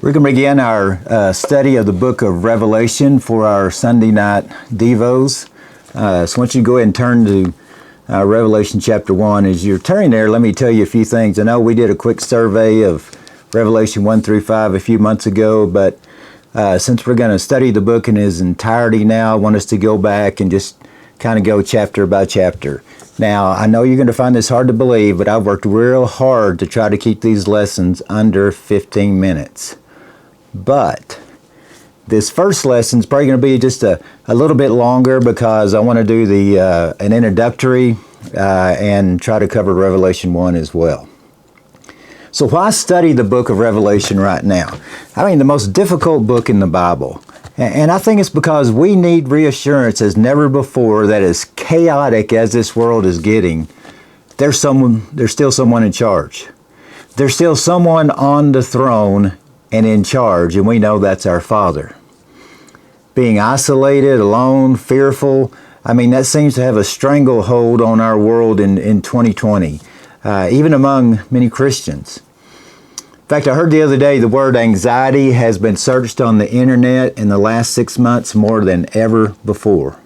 We're going to begin our study of the book of Revelation for our Sunday night Devos. So I want you to go ahead and turn to Revelation chapter 1. As you're turning there, let me tell you a few things. I know we did a quick survey of Revelation 1 through 5 a few months ago, but since we're going to study the book in its entirety now, I want us to go back and just kind of go chapter by chapter. Now, I know you're going to find this hard to believe, but I've worked real hard to try to keep these lessons under 15 minutes. But this first lesson is probably going to be just a little bit longer because I want to do an introductory and try to cover Revelation 1 as well. So why study the book of Revelation right now? I mean, the most difficult book in the Bible. And I think it's because we need reassurance as never before that as chaotic as this world is getting, there's still someone in charge. There's still someone on the throne and in charge, and we know that's our Father. Being isolated, alone, fearful, I mean, that seems to have a stranglehold on our world in 2020, even among many Christians. In fact, I heard the other day the word anxiety has been searched on the internet in the last 6 months more than ever before.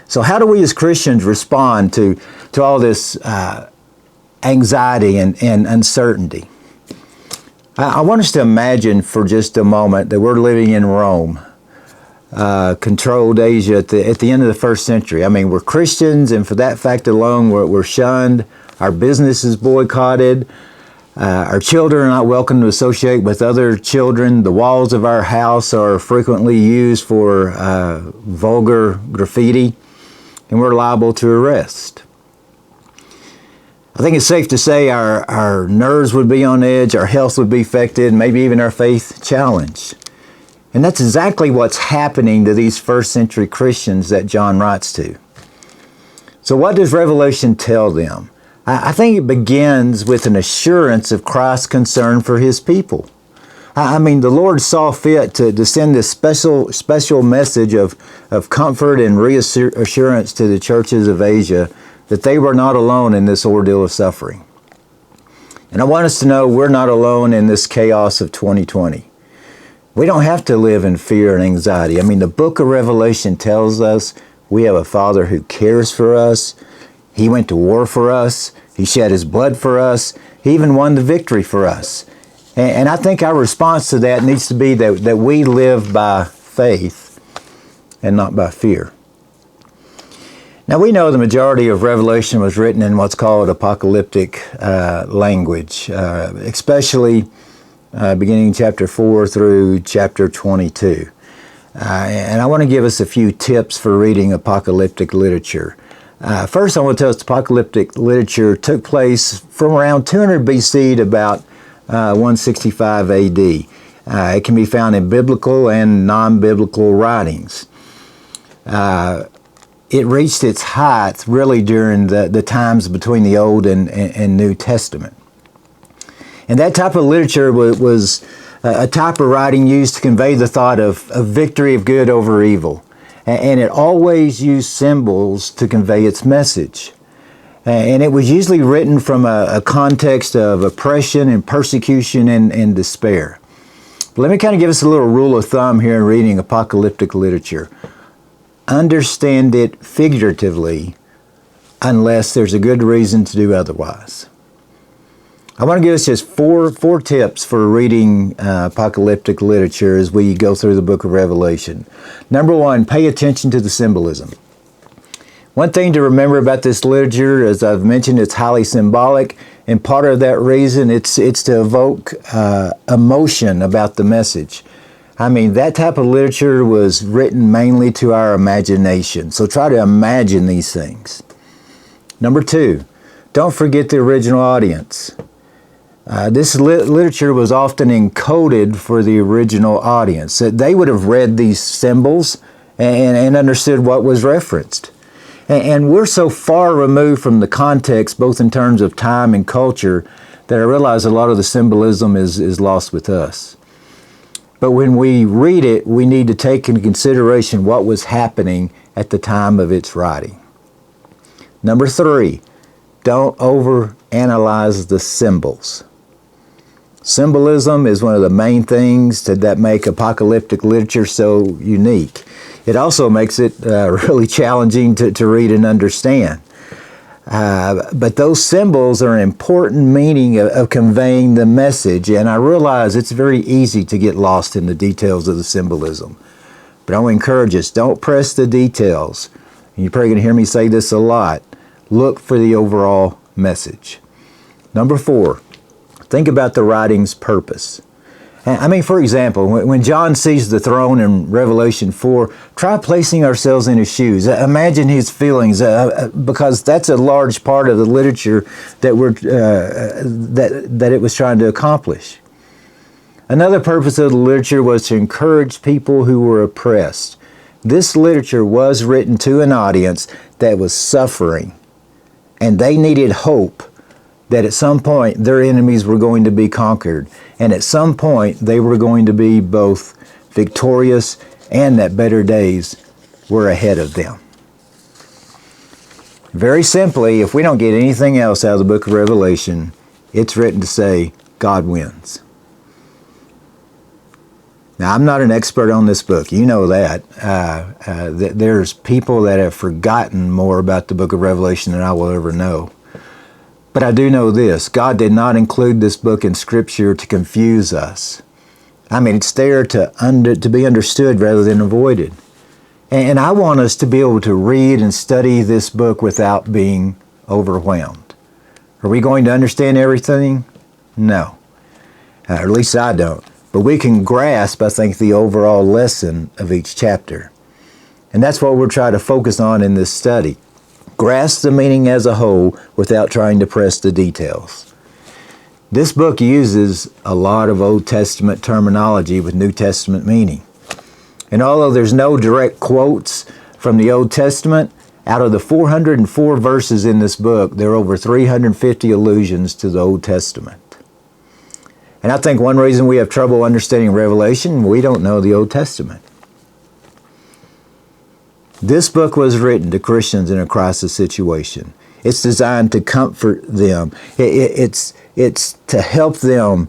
So how do we as Christians respond to all this anxiety and uncertainty? I want us to imagine for just a moment that we're living in Rome, controlled Asia at the end of the first century. I mean, we're Christians, and for that fact alone, we're shunned. Our business is boycotted. Our children are not welcome to associate with other children. The walls of our house are frequently used for vulgar graffiti, and we're liable to arrest. I think it's safe to say our nerves would be on edge, our health would be affected, maybe even our faith challenged. And that's exactly what's happening to these first century Christians that John writes to. So what does Revelation tell them? I think it begins with an assurance of Christ's concern for His people. I mean, the Lord saw fit to send this special message of comfort and reassurance to the churches of Asia that they were not alone in this ordeal of suffering. And I want us to know we're not alone in this chaos of 2020. We don't have to live in fear and anxiety. I mean, the book of Revelation tells us we have a Father who cares for us. He went to war for us. He shed His blood for us. He even won the victory for us. And I think our response to that needs to be that we live by faith and not by fear. Now, we know the majority of Revelation was written in what's called apocalyptic language, especially beginning chapter 4 through chapter 22. And I want to give us a few tips for reading apocalyptic literature. First, I want to tell us apocalyptic literature took place from around 200 BC to about 165 AD. It can be found in biblical and non-biblical writings. It reached its height really during the times between the Old and New Testament. And that type of literature was a type of writing used to convey the thought of victory of good over evil. And it always used symbols to convey its message. And it was usually written from a context of oppression and persecution and despair. But let me kind of give us a little rule of thumb here in reading apocalyptic literature. Understand it figuratively unless there's a good reason to do otherwise. I want to give us just four tips for reading apocalyptic literature as we go through the book of Revelation. Number one, pay attention to the symbolism. One thing to remember about this literature, as I've mentioned, it's highly symbolic, and part of that reason it's to evoke emotion about the message. I mean, that type of literature was written mainly to our imagination. So try to imagine these things. Number two, don't forget the original audience. This literature was often encoded for the original audience. They would have read these symbols and understood what was referenced. And we're so far removed from the context, both in terms of time and culture, that I realize a lot of the symbolism is lost with us. But when we read it, we need to take into consideration what was happening at the time of its writing. Number three, don't overanalyze the symbols. Symbolism is one of the main things that make apocalyptic literature so unique. It also makes it really challenging to read and understand. But those symbols are an important meaning of conveying the message, and I realize it's very easy to get lost in the details of the symbolism. But I want to encourage us, don't press the details. And you're probably going to hear me say this a lot. Look for the overall message. Number 4, think about the writing's purpose. I mean, for example, when John sees the throne in Revelation 4, try placing ourselves in his shoes. Imagine his feelings, because that's a large part of the literature that it was trying to accomplish. Another purpose of the literature was to encourage people who were oppressed. This literature was written to an audience that was suffering, and they needed hope that at some point their enemies were going to be conquered, and at some point they were going to be both victorious and that better days were ahead of them. Very simply, if we don't get anything else out of the book of Revelation, it's written to say God wins. Now, I'm not an expert on this book. You know that. There's people that have forgotten more about the book of Revelation than I will ever know. But I do know this. God did not include this book in Scripture to confuse us. I mean, it's there to be understood rather than avoided. And I want us to be able to read and study this book without being overwhelmed. Are we going to understand everything? No. Or at least I don't. But we can grasp, I think, the overall lesson of each chapter. And that's what we're trying to focus on in this study. Grasp the meaning as a whole without trying to press the details. This book uses a lot of Old Testament terminology with New Testament meaning. And although there's no direct quotes from the Old Testament, out of the 404 verses in this book, there are over 350 allusions to the Old Testament. And I think one reason we have trouble understanding Revelation, we don't know the Old Testament. This book was written to Christians in a crisis situation. It's designed to comfort them. It's to help them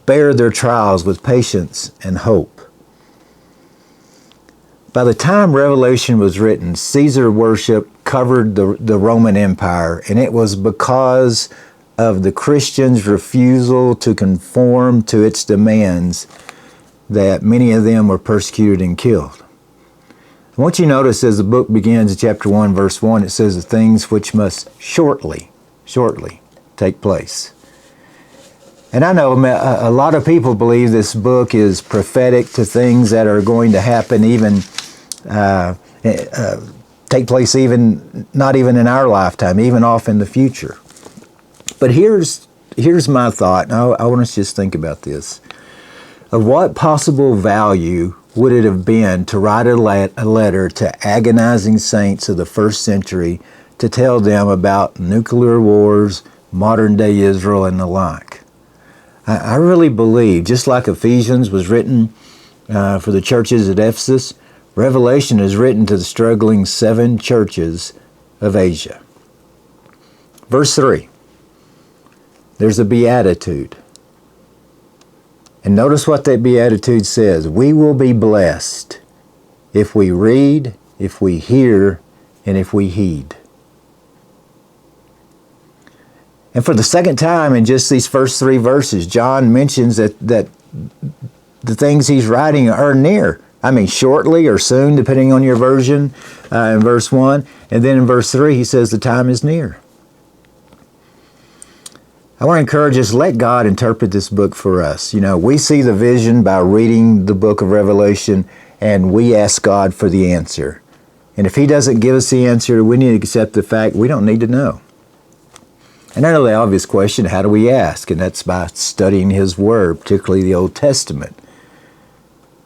bear their trials with patience and hope. By the time Revelation was written, Caesar worship covered the Roman Empire, and it was because of the Christians' refusal to conform to its demands that many of them were persecuted and killed. What you notice as the book begins in chapter 1, verse 1, it says the things which must shortly take place. And I know a lot of people believe this book is prophetic to things that are going to happen even, take place even, not even in our lifetime, even off in the future. But here's my thought, and I want us to just think about this. Of what possible value would it have been to write a letter to agonizing saints of the first century to tell them about nuclear wars, modern-day Israel, and the like? I really believe, just like Ephesians was written for the churches at Ephesus, Revelation is written to the struggling 7 churches of Asia. Verse 3, there's a beatitude. And notice what that beatitude says. We will be blessed if we read, if we hear, and if we heed. And for the second time in just these first 3 verses, John mentions that the things he's writing are near. I mean, shortly or soon, depending on your version, in verse 1. And then in verse 3, he says the time is near. I want to encourage us, let God interpret this book for us. You know, we see the vision by reading the book of Revelation, and we ask God for the answer. And if He doesn't give us the answer, we need to accept the fact we don't need to know. And I know the obvious question, how do we ask? And that's by studying His Word, particularly the Old Testament.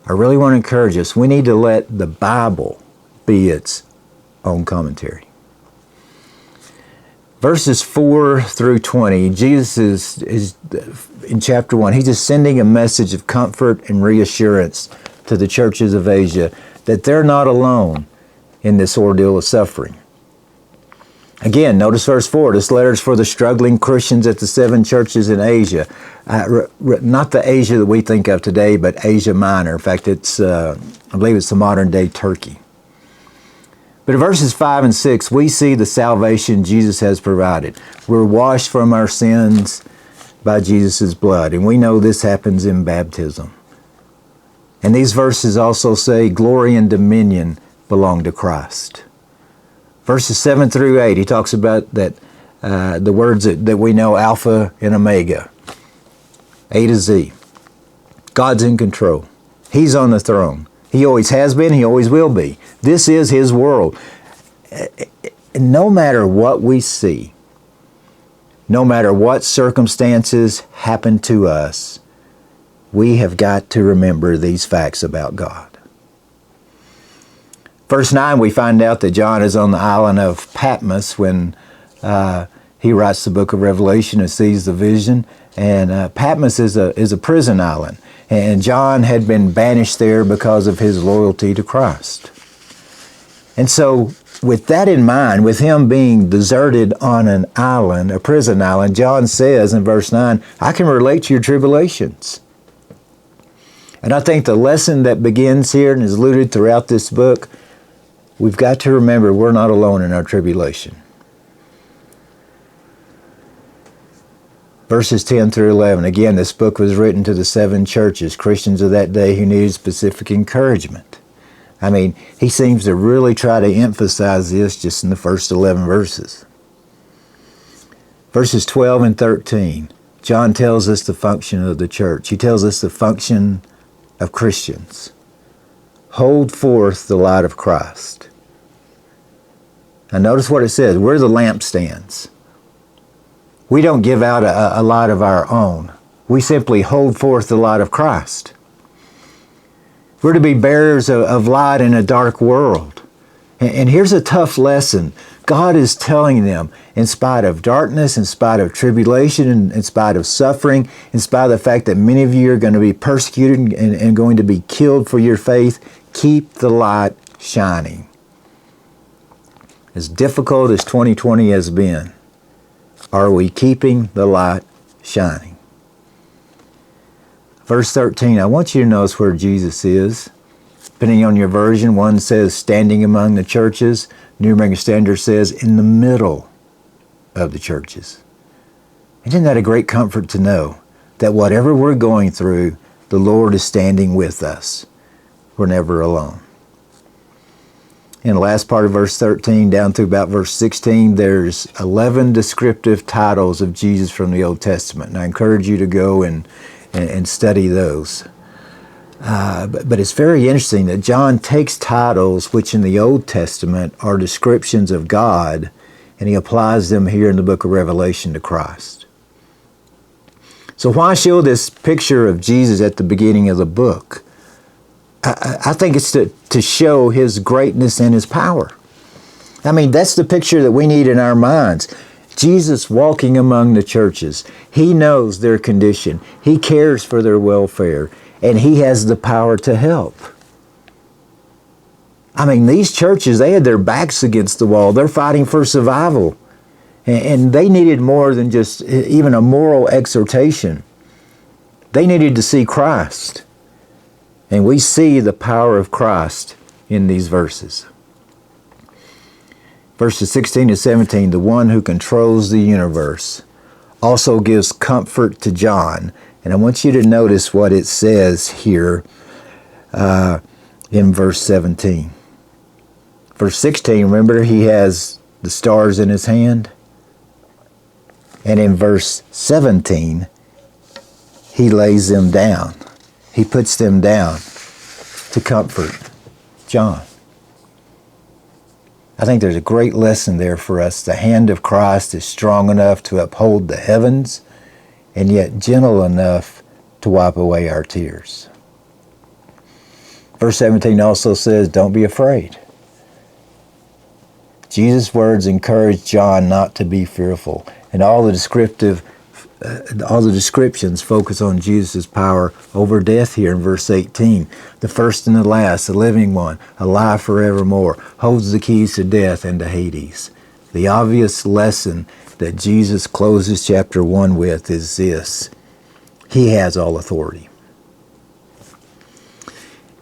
I really want to encourage us, we need to let the Bible be its own commentary. Verses 4 through 20, Jesus is in chapter 1, He's just sending a message of comfort and reassurance to the churches of Asia that they're not alone in this ordeal of suffering. Again, notice verse 4. This letter is for the struggling Christians at the 7 churches in Asia. Not the Asia that we think of today, but Asia Minor. In fact, I believe it's the modern day Turkey. But in verses 5 and 6, we see the salvation Jesus has provided. We're washed from our sins by Jesus' blood. And we know this happens in baptism. And these verses also say glory and dominion belong to Christ. Verses 7 through 8, he talks about that the words that we know, Alpha and Omega, A to Z. God's in control. He's on the throne. He always has been. He always will be. This is His world. No matter what we see, no matter what circumstances happen to us, we have got to remember these facts about God. Verse 9, we find out that John is on the island of Patmos when he writes the book of Revelation and sees the vision. And Patmos is a prison island. And John had been banished there because of his loyalty to Christ. And so with that in mind, with him being deserted on an island, a prison island, John says in verse 9, I can relate to your tribulations. And I think the lesson that begins here and is alluded throughout this book, we've got to remember we're not alone in our tribulation. Verses 10 through 11. Again, this book was written to the 7 churches, Christians of that day who needed specific encouragement. I mean, he seems to really try to emphasize this just in the first 11 verses. Verses 12 and 13. John tells us the function of the church. He tells us the function of Christians. Hold forth the light of Christ. Now notice what it says. We're the lampstands. We don't give out a light of our own. We simply hold forth the light of Christ. We're to be bearers of light in a dark world. And here's a tough lesson. God is telling them, in spite of darkness, in spite of tribulation, in spite of suffering, in spite of the fact that many of you are going to be persecuted and going to be killed for your faith, keep the light shining. As difficult as 2020 has been, are we keeping the light shining? Verse 13, I want you to notice where Jesus is. Depending on your version, one says standing among the churches. New American Standard says in the middle of the churches. Isn't that a great comfort to know that whatever we're going through, the Lord is standing with us. We're never alone. In the last part of verse 13 down through about verse 16, there's 11 descriptive titles of Jesus from the Old Testament. And I encourage you to go and study those. But it's very interesting that John takes titles which in the Old Testament are descriptions of God, and he applies them here in the book of Revelation to Christ. So why show this picture of Jesus at the beginning of the book? I think it's to show His greatness and His power. I mean, that's the picture that we need in our minds. Jesus walking among the churches. He knows their condition. He cares for their welfare. And He has the power to help. I mean, these churches, they had their backs against the wall. They're fighting for survival. And they needed more than just even a moral exhortation. They needed to see Christ. And we see the power of Christ in these verses. Verses 16 to 17, the one who controls the universe also gives comfort to John. And I want you to notice what it says here in verse 17. Verse 16, remember, he has the stars in his hand. And in verse 17, he lays them down. He puts them down to comfort John. I think there's a great lesson there for us. The hand of Christ is strong enough to uphold the heavens, and yet gentle enough to wipe away our tears. Verse 17 also says, don't be afraid. Jesus' words encourage John not to be fearful. And all the descriptions focus on Jesus' power over death here in verse 18. The first and the last, the living one, alive forevermore, holds the keys to death and to Hades. The obvious lesson that Jesus closes chapter 1 with is this: He has all authority.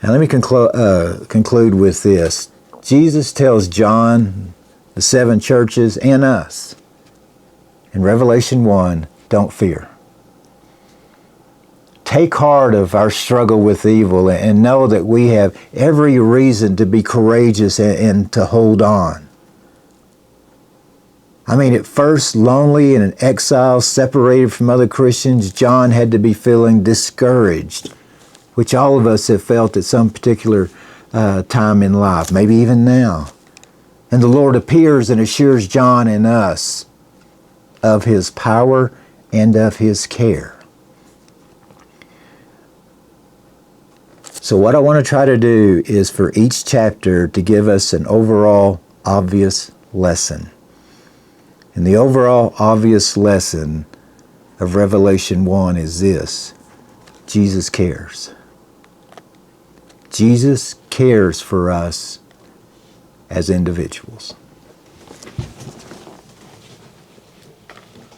Now let me conclude with this. Jesus tells John, the 7 churches, and us in Revelation 1, don't fear. Take heart of our struggle with evil and know that we have every reason to be courageous and to hold on. I mean, at first, lonely and in exile, separated from other Christians, John had to be feeling discouraged, which all of us have felt at some particular time in life, maybe even now. And the Lord appears and assures John and us of His power and of His care. So what I want to try to do is for each chapter to give us an overall obvious lesson. And the overall obvious lesson of Revelation 1 is this: Jesus cares. Jesus cares for us as individuals.